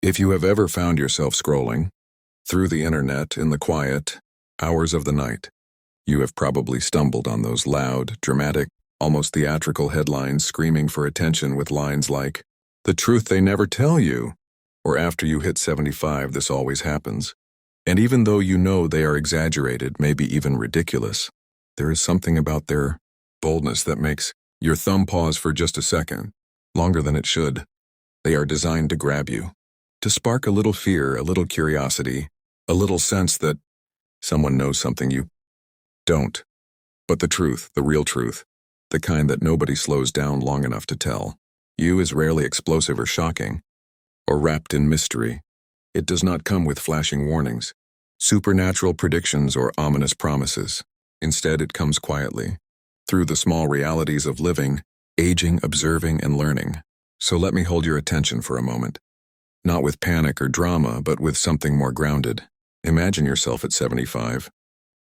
If you have ever found yourself scrolling through the internet in the quiet hours of the night, you have probably stumbled on those loud, dramatic, almost theatrical headlines screaming for attention with lines like, "The truth they never tell you," or "After you hit 75, this always happens." And even though you know they are exaggerated, maybe even ridiculous, there is something about their boldness that makes your thumb pause for just a second, longer than it should. They are designed to grab you, to spark a little fear, a little curiosity, a little sense that someone knows something you don't. But the truth, the real truth, the kind that nobody slows down long enough to tell you, is rarely explosive or shocking, or wrapped in mystery. It does not come with flashing warnings, supernatural predictions, or ominous promises. Instead, it comes quietly, through the small realities of living, aging, observing, and learning. So let me hold your attention for a moment. Not with panic or drama, but with something more grounded. Imagine yourself at 75,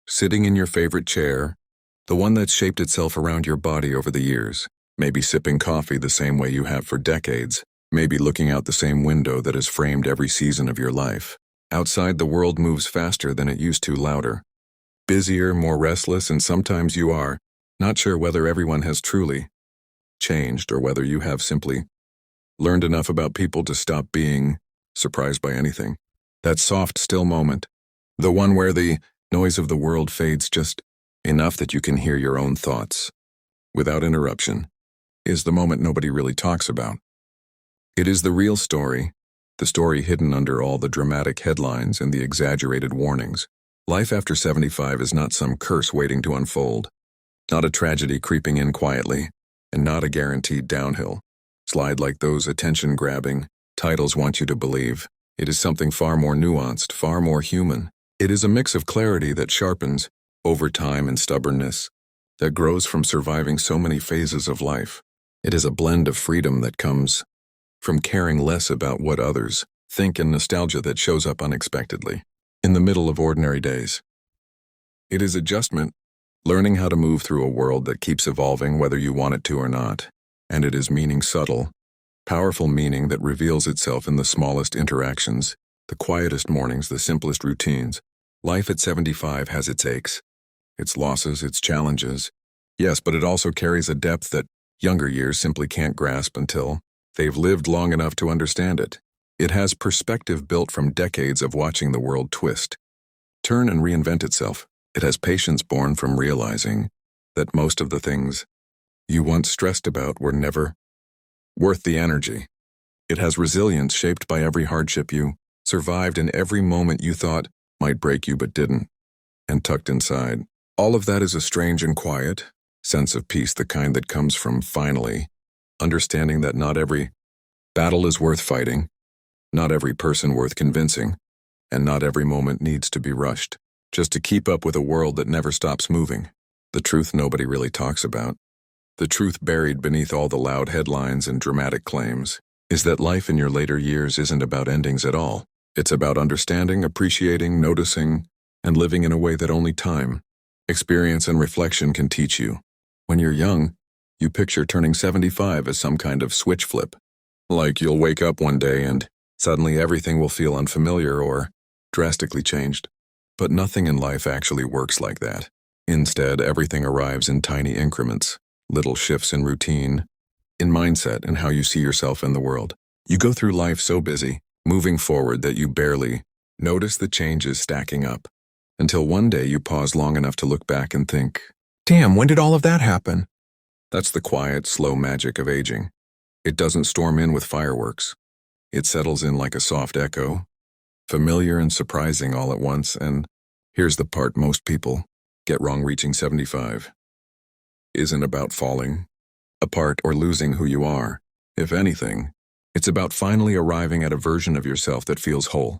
sitting in your favorite chair, the one that's shaped itself around your body over the years, maybe sipping coffee the same way you have for decades, maybe looking out the same window that has framed every season of your life. Outside, the world moves faster than it used to, louder, busier, more restless, and sometimes you are not sure whether everyone has truly changed or whether you have simply learned enough about people to stop being surprised by anything. That soft, still moment, the one where the noise of the world fades just enough that you can hear your own thoughts without interruption, is the moment nobody really talks about. It is the real story, the story hidden under all the dramatic headlines and the exaggerated warnings. Life after 75 is not some curse waiting to unfold, not a tragedy creeping in quietly, and not a guaranteed downhill slide like those attention-grabbing titles want you to believe. It is something far more nuanced, far more human. It is a mix of clarity that sharpens over time and stubbornness that grows from surviving so many phases of life. It is a blend of freedom that comes from caring less about what others think and nostalgia that shows up unexpectedly in the middle of ordinary days. It is adjustment, learning how to move through a world that keeps evolving whether you want it to or not. And it is meaning, subtle, powerful meaning that reveals itself in the smallest interactions, the quietest mornings, the simplest routines. Life at 75 has its aches, its losses, its challenges. Yes, but it also carries a depth that younger years simply can't grasp until they've lived long enough to understand it. It has perspective built from decades of watching the world twist, turn, and reinvent itself. It has patience born from realizing that most of the things you once stressed about were never worth the energy. It has resilience shaped by every hardship you survived and every moment you thought might break you but didn't. And tucked inside, all of that is a strange and quiet sense of peace, the kind that comes from finally understanding that not every battle is worth fighting, not every person worth convincing, and not every moment needs to be rushed just to keep up with a world that never stops moving. The truth nobody really talks about, the truth buried beneath all the loud headlines and dramatic claims, is that life in your later years isn't about endings at all. It's about understanding, appreciating, noticing, and living in a way that only time, experience, and reflection can teach you. When you're young, you picture turning 75 as some kind of switch flip. Like you'll wake up one day and suddenly everything will feel unfamiliar or drastically changed. But nothing in life actually works like that. Instead, everything arrives in tiny increments, little shifts in routine, in mindset, and how you see yourself in the world. You go through life so busy, moving forward, that you barely notice the changes stacking up, until one day you pause long enough to look back and think, "Damn, when did all of that happen?" That's the quiet, slow magic of aging. It doesn't storm in with fireworks. It settles in like a soft echo, familiar and surprising all at once. And here's the part most people get wrong: reaching 75 isn't about falling apart or losing who you are. If anything, it's about finally arriving at a version of yourself that feels whole,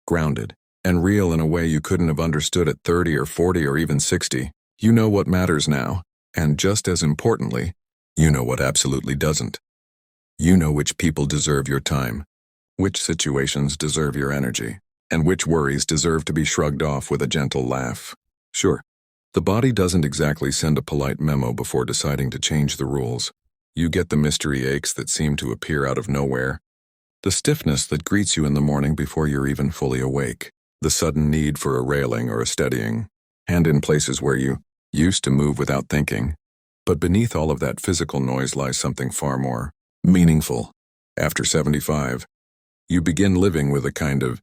grounded, and real in a way you couldn't have understood at 30 or 40 or even 60. You know what matters now, and just as importantly, you know what absolutely doesn't. You know which people deserve your time, which situations deserve your energy, and which worries deserve to be shrugged off with a gentle laugh. Sure, the body doesn't exactly send a polite memo before deciding to change the rules. You get the mystery aches that seem to appear out of nowhere, The stiffness that greets you in the morning before you're even fully awake. The sudden need for a railing or a steadying hand in places where you used to move without thinking. But beneath all of that physical noise lies something far more meaningful. After 75, you begin living with a kind of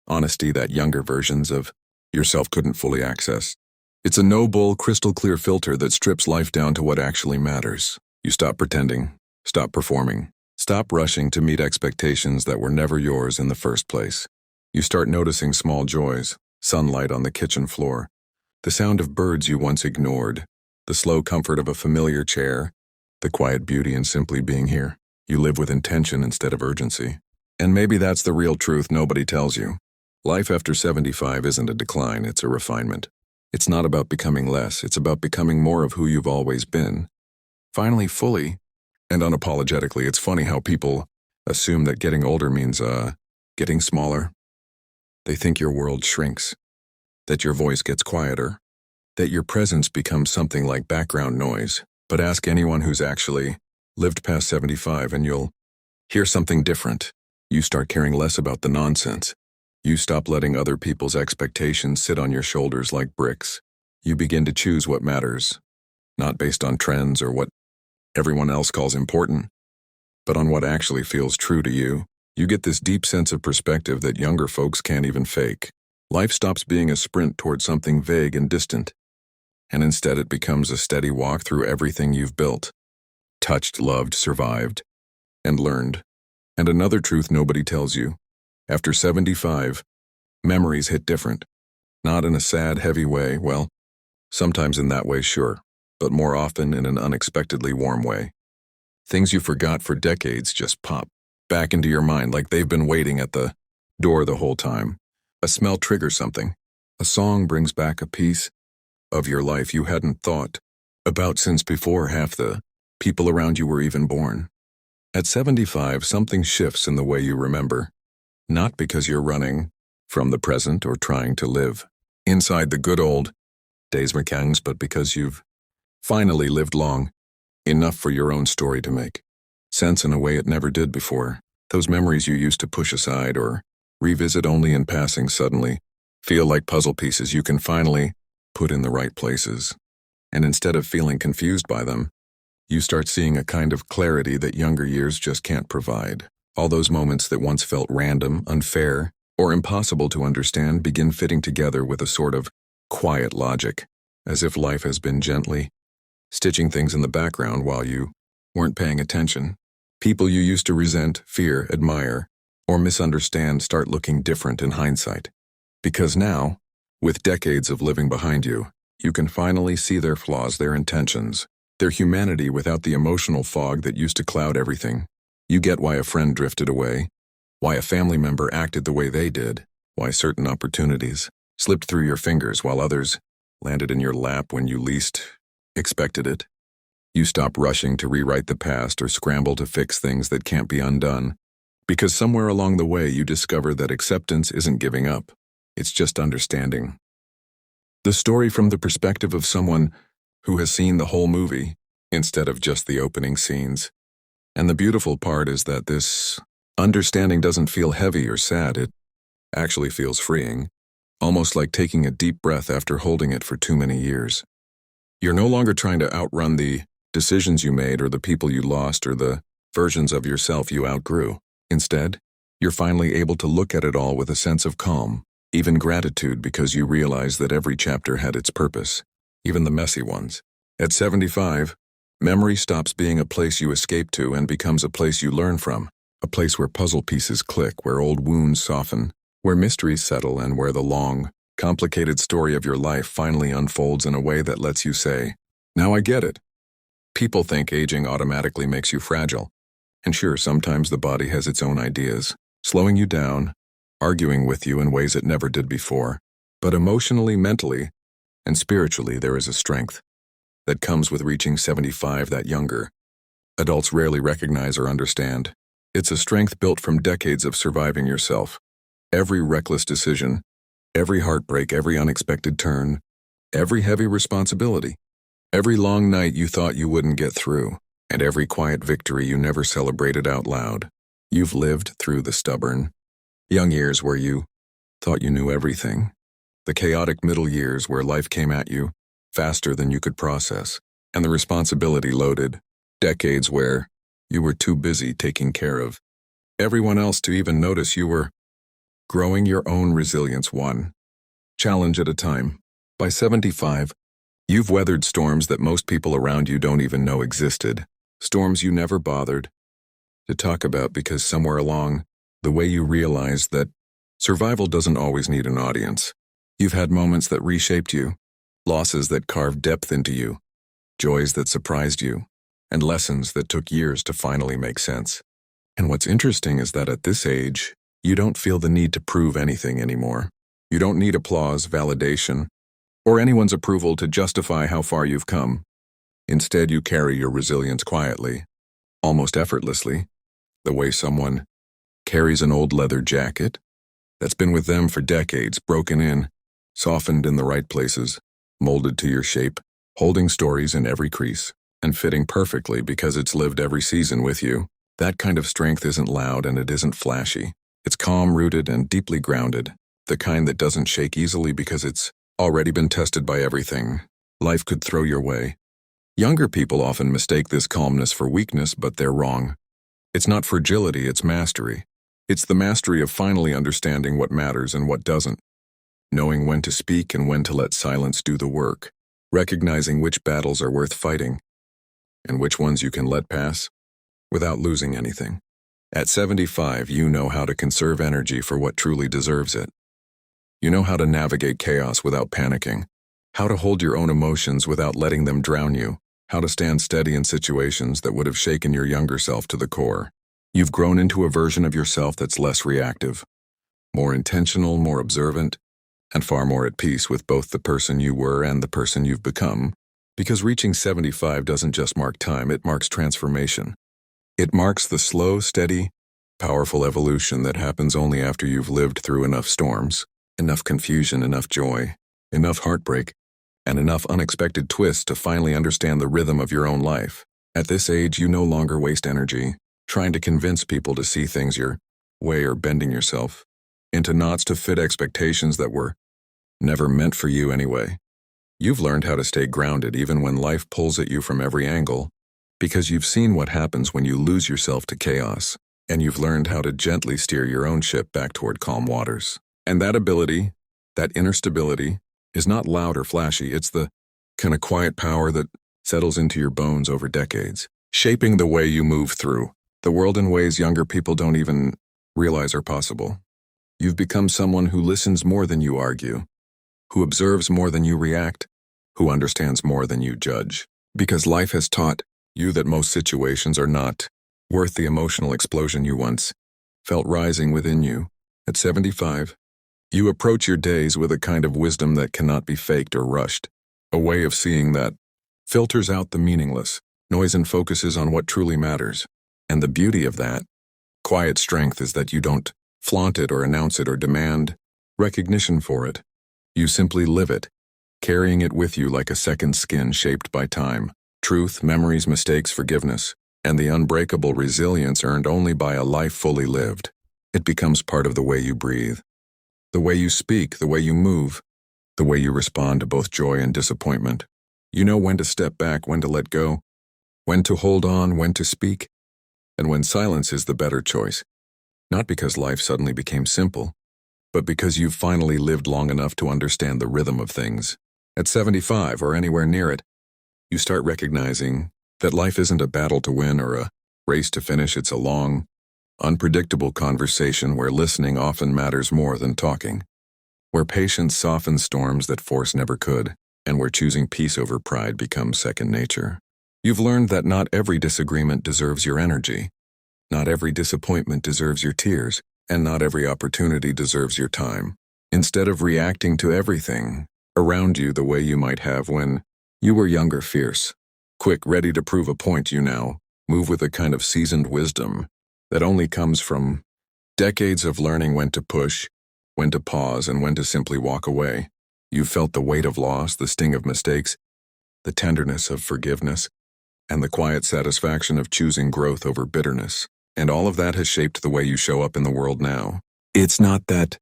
honesty that younger versions of yourself couldn't fully access. It's a no-bull, crystal-clear filter that strips life down to what actually matters. You stop pretending, stop performing, stop rushing to meet expectations that were never yours in the first place. You start noticing small joys, sunlight on the kitchen floor, the sound of birds you once ignored, the slow comfort of a familiar chair, the quiet beauty in simply being here. You live with intention instead of urgency. And maybe that's the real truth nobody tells you. Life after 75 isn't a decline, it's a refinement. It's not about becoming less, it's about becoming more of who you've always been. Finally, fully and unapologetically. It's funny how people assume that getting older means, getting smaller. They think your world shrinks, that your voice gets quieter, that your presence becomes something like background noise. But ask anyone who's actually lived past 75 and you'll hear something different. You start caring less about the nonsense. You stop letting other people's expectations sit on your shoulders like bricks. You begin to choose what matters, not based on trends or what everyone else calls important, but on what actually feels true to you. You get this deep sense of perspective that younger folks can't even fake. Life stops being a sprint toward something vague and distant, and instead it becomes a steady walk through everything you've built, touched, loved, survived, and learned. And another truth nobody tells you. After 75, memories hit different. Not in a sad, heavy way, well, sometimes in that way, sure, but more often in an unexpectedly warm way. Things you forgot for decades just pop back into your mind like they've been waiting at the door the whole time. A smell triggers something. A song brings back a piece of your life you hadn't thought about since before half the people around you were even born. At 75, something shifts in the way you remember. Not because you're running from the present or trying to live inside the good old days mechanics, but because you've finally lived long enough for your own story to make sense in a way it never did before. Those memories you used to push aside or revisit only in passing suddenly feel like puzzle pieces you can finally put in the right places. And instead of feeling confused by them, you start seeing a kind of clarity that younger years just can't provide. All those moments that once felt random, unfair, or impossible to understand begin fitting together with a sort of quiet logic, as if life has been gently stitching things in the background while you weren't paying attention. People you used to resent, fear, admire, or misunderstand start looking different in hindsight. Because now, with decades of living behind you, you can finally see their flaws, their intentions, their humanity without the emotional fog that used to cloud everything. You get why a friend drifted away, why a family member acted the way they did, why certain opportunities slipped through your fingers while others landed in your lap when you least expected it. You stop rushing to rewrite the past or scramble to fix things that can't be undone, because somewhere along the way you discover that acceptance isn't giving up, it's just understanding the story from the perspective of someone who has seen the whole movie instead of just the opening scenes. And the beautiful part is that this understanding doesn't feel heavy or sad, it actually feels freeing, almost like taking a deep breath after holding it for too many years. You're no longer trying to outrun the decisions you made or the people you lost or the versions of yourself you outgrew. Instead, you're finally able to look at it all with a sense of calm, even gratitude, because you realize that every chapter had its purpose, even the messy ones. At 75, memory stops being a place you escape to and becomes a place you learn from, a place where puzzle pieces click, where old wounds soften, where mysteries settle, and where the long, complicated story of your life finally unfolds in a way that lets you say, "Now I get it." People think aging automatically makes you fragile. And sure, sometimes the body has its own ideas, slowing you down, arguing with you in ways it never did before. But emotionally, mentally, and spiritually, there is a strength that comes with reaching 75 that younger adults rarely recognize or understand. It's a strength built from decades of surviving yourself. Every reckless decision, every heartbreak, every unexpected turn, every heavy responsibility, every long night you thought you wouldn't get through, and every quiet victory you never celebrated out loud. You've lived through the stubborn, young years where you thought you knew everything, the chaotic middle years where life came at you faster than you could process, and the responsibility loaded, decades where you were too busy taking care of everyone else to even notice you were growing your own resilience one challenge at a time. By 75, you've weathered storms that most people around you don't even know existed, storms you never bothered to talk about because somewhere along the way you realized that survival doesn't always need an audience. You've had moments that reshaped you, losses that carved depth into you, joys that surprised you, and lessons that took years to finally make sense. And what's interesting is that at this age, you don't feel the need to prove anything anymore. You don't need applause, validation, or anyone's approval to justify how far you've come. Instead, you carry your resilience quietly, almost effortlessly, the way someone carries an old leather jacket that's been with them for decades, broken in, softened in the right places, molded to your shape, holding stories in every crease, and fitting perfectly because it's lived every season with you. That kind of strength isn't loud and it isn't flashy. It's calm-rooted and deeply grounded, the kind that doesn't shake easily because it's already been tested by everything life could throw your way. Younger people often mistake this calmness for weakness, but they're wrong. It's not fragility, it's mastery. It's the mastery of finally understanding what matters and what doesn't, knowing when to speak and when to let silence do the work, recognizing which battles are worth fighting and which ones you can let pass without losing anything. At 75, you know how to conserve energy for what truly deserves it. You know how to navigate chaos without panicking, how to hold your own emotions without letting them drown you, how to stand steady in situations that would have shaken your younger self to the core. You've grown into a version of yourself that's less reactive, more intentional, more observant, and far more at peace with both the person you were and the person you've become. Because reaching 75 doesn't just mark time, it marks transformation. It marks the slow, steady, powerful evolution that happens only after you've lived through enough storms, enough confusion, enough joy, enough heartbreak, and enough unexpected twists to finally understand the rhythm of your own life. At this age, you no longer waste energy trying to convince people to see things your way or bending yourself into knots to fit expectations that were never meant for you anyway. You've learned how to stay grounded even when life pulls at you from every angle, because you've seen what happens when you lose yourself to chaos, and you've learned how to gently steer your own ship back toward calm waters. And that ability, that inner stability, is not loud or flashy. It's the kind of quiet power that settles into your bones over decades, shaping the way you move through the world in ways younger people don't even realize are possible. You've become someone who listens more than you argue, who observes more than you react, who understands more than you judge. Because life has taught you that most situations are not worth the emotional explosion you once felt rising within you. At 75, you approach your days with a kind of wisdom that cannot be faked or rushed, a way of seeing that filters out the meaningless noise and focuses on what truly matters. And the beauty of that quiet strength is that you don't flaunt it or announce it or demand recognition for it. You simply live it, carrying it with you like a second skin shaped by time, truth, memories, mistakes, forgiveness, and the unbreakable resilience earned only by a life fully lived. It becomes part of the way you breathe, the way you speak, the way you move, the way you respond to both joy and disappointment. You know when to step back, when to let go, when to hold on, when to speak, and when silence is the better choice. Not because life suddenly became simple, but because you've finally lived long enough to understand the rhythm of things. At 75 or anywhere near it, you start recognizing that life isn't a battle to win or a race to finish. It's a long, unpredictable conversation where listening often matters more than talking, where patience softens storms that force never could, and where choosing peace over pride becomes second nature. You've learned that not every disagreement deserves your energy, not every disappointment deserves your tears, and not every opportunity deserves your time. Instead of reacting to everything around you the way you might have when you were younger, fierce, quick, ready to prove a point, you now move with a kind of seasoned wisdom that only comes from decades of learning when to push, when to pause, and when to simply walk away. You've felt the weight of loss, the sting of mistakes, the tenderness of forgiveness, and the quiet satisfaction of choosing growth over bitterness. And all of that has shaped the way you show up in the world now. It's not that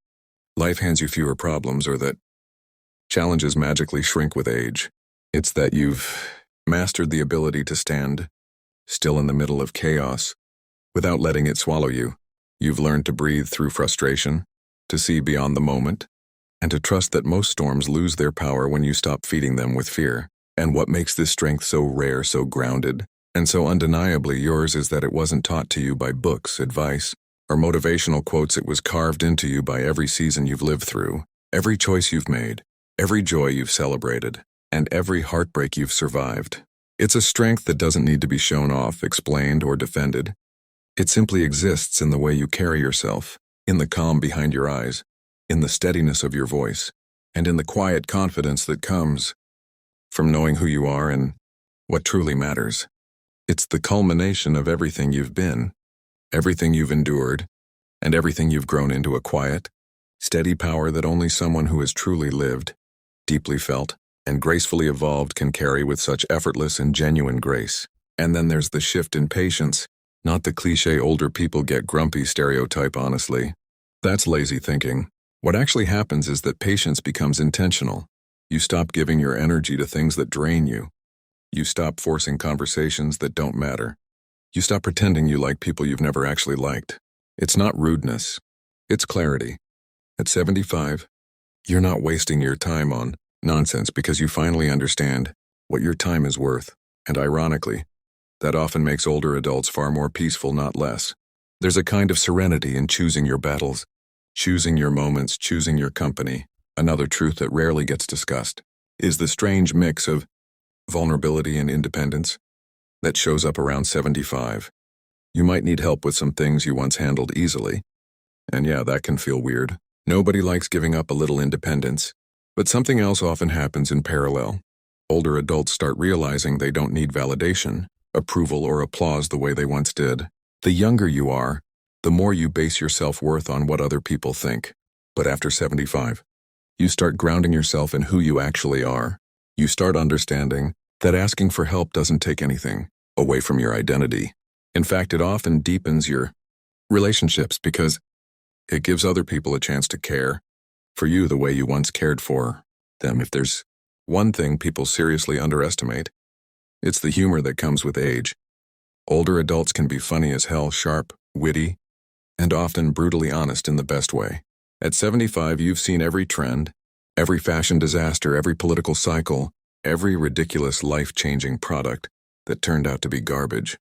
life hands you fewer problems or that challenges magically shrink with age. It's that you've mastered the ability to stand still in the middle of chaos without letting it swallow you. You've learned to breathe through frustration, to see beyond the moment, and to trust that most storms lose their power when you stop feeding them with fear. And what makes this strength so rare, so grounded, and so undeniably yours is that it wasn't taught to you by books, advice, or motivational quotes. It was carved into you by every season you've lived through, every choice you've made, every joy you've celebrated, and every heartbreak you've survived. It's a strength that doesn't need to be shown off, explained, or defended. It simply exists in the way you carry yourself, in the calm behind your eyes, in the steadiness of your voice, and in the quiet confidence that comes from knowing who you are and what truly matters. It's the culmination of everything you've been, everything you've endured, and everything you've grown into a quiet, steady power that only someone who has truly lived, deeply felt, and gracefully evolved can carry with such effortless and genuine grace. And then there's the shift in patience, not the cliché older people get grumpy stereotype. Honestly, that's lazy thinking. What actually happens is that patience becomes intentional. You stop giving your energy to things that drain you. You stop forcing conversations that don't matter. You stop pretending you like people you've never actually liked. It's not rudeness. It's clarity. At 75, you're not wasting your time on nonsense because you finally understand what your time is worth. And ironically, that often makes older adults far more peaceful, not less. There's a kind of serenity in choosing your battles, choosing your moments, choosing your company. Another truth that rarely gets discussed is the strange mix of vulnerability and independence that shows up around 75. You might need help with some things you once handled easily. And yeah, that can feel weird. Nobody likes giving up a little independence. But something else often happens in parallel. Older adults start realizing they don't need validation, approval, or applause the way they once did. The younger you are, the more you base your self-worth on what other people think. But after 75, you start grounding yourself in who you actually are. You start understanding that asking for help doesn't take anything away from your identity. In fact, it often deepens your relationships because it gives other people a chance to care for you the way you once cared for them. If there's one thing people seriously underestimate, it's the humor that comes with age. Older adults can be funny as hell, sharp, witty, and often brutally honest in the best way. At 75, you've seen every trend, every fashion disaster, every political cycle, every ridiculous life-changing product that turned out to be garbage.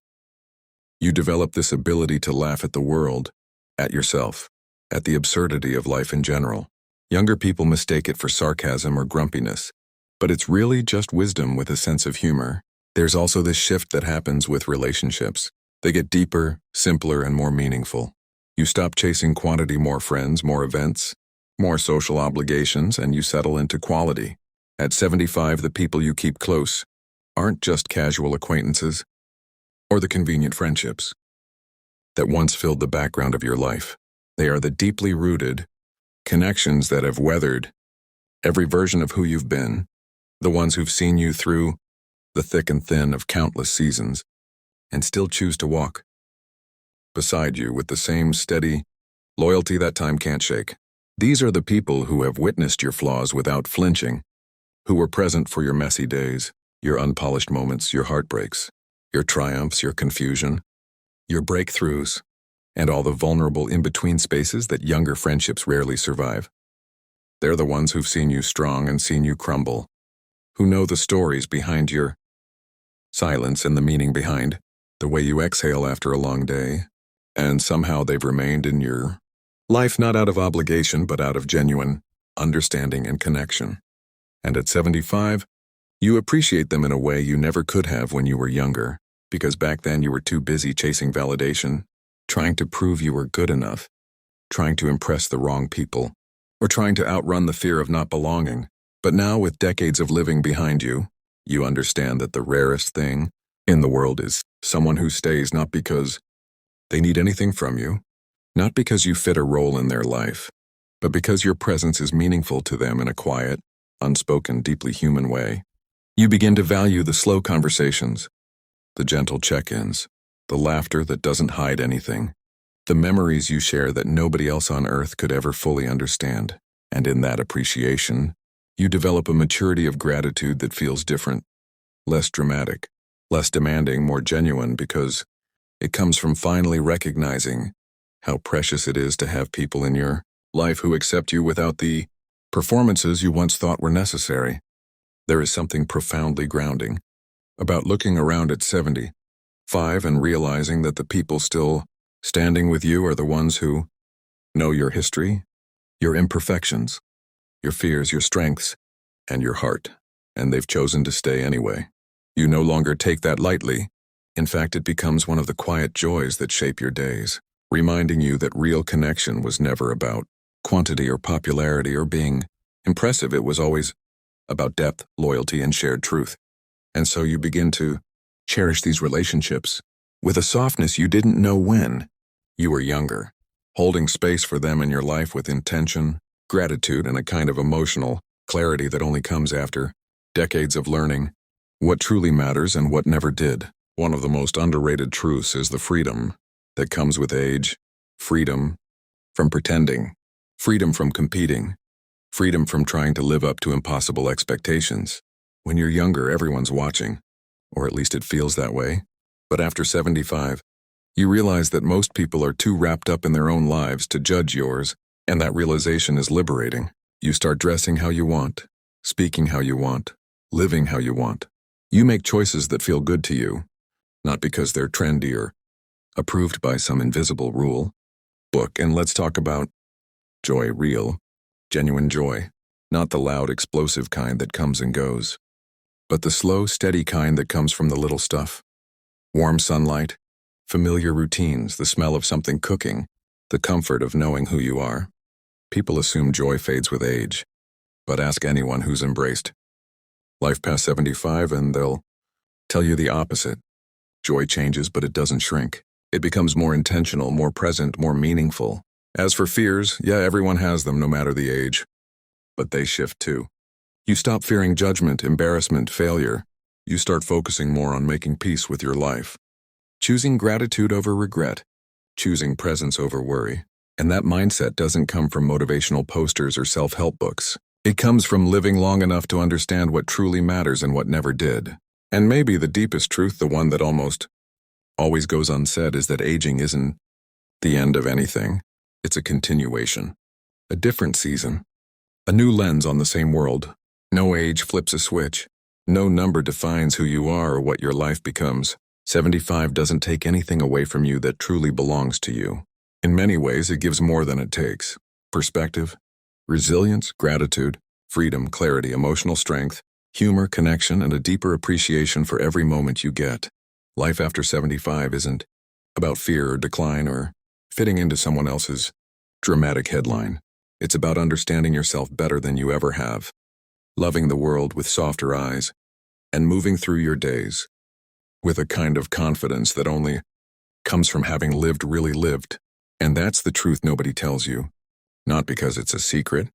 You develop this ability to laugh at the world, at yourself, at the absurdity of life in general. Younger people mistake it for sarcasm or grumpiness, but it's really just wisdom with a sense of humor. There's also this shift that happens with relationships. They get deeper, simpler, and more meaningful. You stop chasing quantity, more friends, more events, more social obligations, and you settle into quality. At 75, the people you keep close aren't just casual acquaintances or the convenient friendships that once filled the background of your life. They are the deeply rooted connections that have weathered every version of who you've been, the ones who've seen you through the thick and thin of countless seasons and still choose to walk beside you with the same steady loyalty that time can't shake. These are the people who have witnessed your flaws without flinching, who were present for your messy days, your unpolished moments, your heartbreaks, your triumphs, your confusion, your breakthroughs, and all the vulnerable in-between spaces that younger friendships rarely survive. They're the ones who've seen you strong and seen you crumble, who know the stories behind your silence and the meaning behind the way you exhale after a long day, and somehow they've remained in your life not out of obligation but out of genuine understanding and connection. And at 75, you appreciate them in a way you never could have when you were younger, because back then you were too busy chasing validation, trying to prove you were good enough, trying to impress the wrong people, or trying to outrun the fear of not belonging. But now, with decades of living behind you, you understand that the rarest thing in the world is someone who stays not because they need anything from you, not because you fit a role in their life, but because your presence is meaningful to them in a quiet, unspoken, deeply human way. You begin to value the slow conversations, the gentle check-ins, the laughter that doesn't hide anything, the memories you share that nobody else on earth could ever fully understand. And in that appreciation, you develop a maturity of gratitude that feels different, less dramatic, less demanding, more genuine, because it comes from finally recognizing how precious it is to have people in your life who accept you without the performances you once thought were necessary. There is something profoundly grounding about looking around at 75 and realizing that the people still standing with you are the ones who know your history, your imperfections, your fears, your strengths, and your heart, and they've chosen to stay anyway. You no longer take that lightly. In fact, it becomes one of the quiet joys that shape your days, reminding you that real connection was never about quantity or popularity or being impressive. It was always about depth, loyalty, and shared truth. And so you begin to cherish these relationships with a softness you didn't know when you were younger, holding space for them in your life with intention, gratitude, and a kind of emotional clarity that only comes after decades of learning what truly matters and what never did. One of the most underrated truths is the freedom that comes with age, freedom from pretending, freedom from competing, freedom from trying to live up to impossible expectations. When you're younger, everyone's watching, or at least it feels that way. But after 75, you realize that most people are too wrapped up in their own lives to judge yours, and that realization is liberating. You start dressing how you want, speaking how you want, living how you want. You make choices that feel good to you, not because they're trendy or approved by some invisible rule book. And let's talk about joy, real, genuine joy, not the loud, explosive kind that comes and goes, but the slow, steady kind that comes from the little stuff. Warm sunlight, familiar routines, the smell of something cooking, the comfort of knowing who you are. People assume joy fades with age, but ask anyone who's embraced life past 75 and they'll tell you the opposite. Joy changes, but it doesn't shrink. It becomes more intentional, more present, more meaningful. As for fears, yeah, everyone has them no matter the age, but they shift too. You stop fearing judgment, embarrassment, failure. You start focusing more on making peace with your life, choosing gratitude over regret, choosing presence over worry. And that mindset doesn't come from motivational posters or self-help books. It comes from living long enough to understand what truly matters and what never did. And maybe the deepest truth, the one that almost always goes unsaid, is that aging isn't the end of anything. It's a continuation, a different season, a new lens on the same world. No age flips a switch. No number defines who you are or what your life becomes. 75 doesn't take anything away from you that truly belongs to you. In many ways, it gives more than it takes. Perspective, resilience, gratitude, freedom, clarity, emotional strength, humor, connection, and a deeper appreciation for every moment you get. Life after 75 isn't about fear or decline or fitting into someone else's dramatic headline. It's about understanding yourself better than you ever have, loving the world with softer eyes, and moving through your days with a kind of confidence that only comes from having really lived. And that's the truth nobody tells you, not because it's a secret,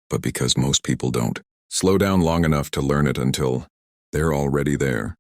but because most people don't slow down long enough to learn it until they're already there.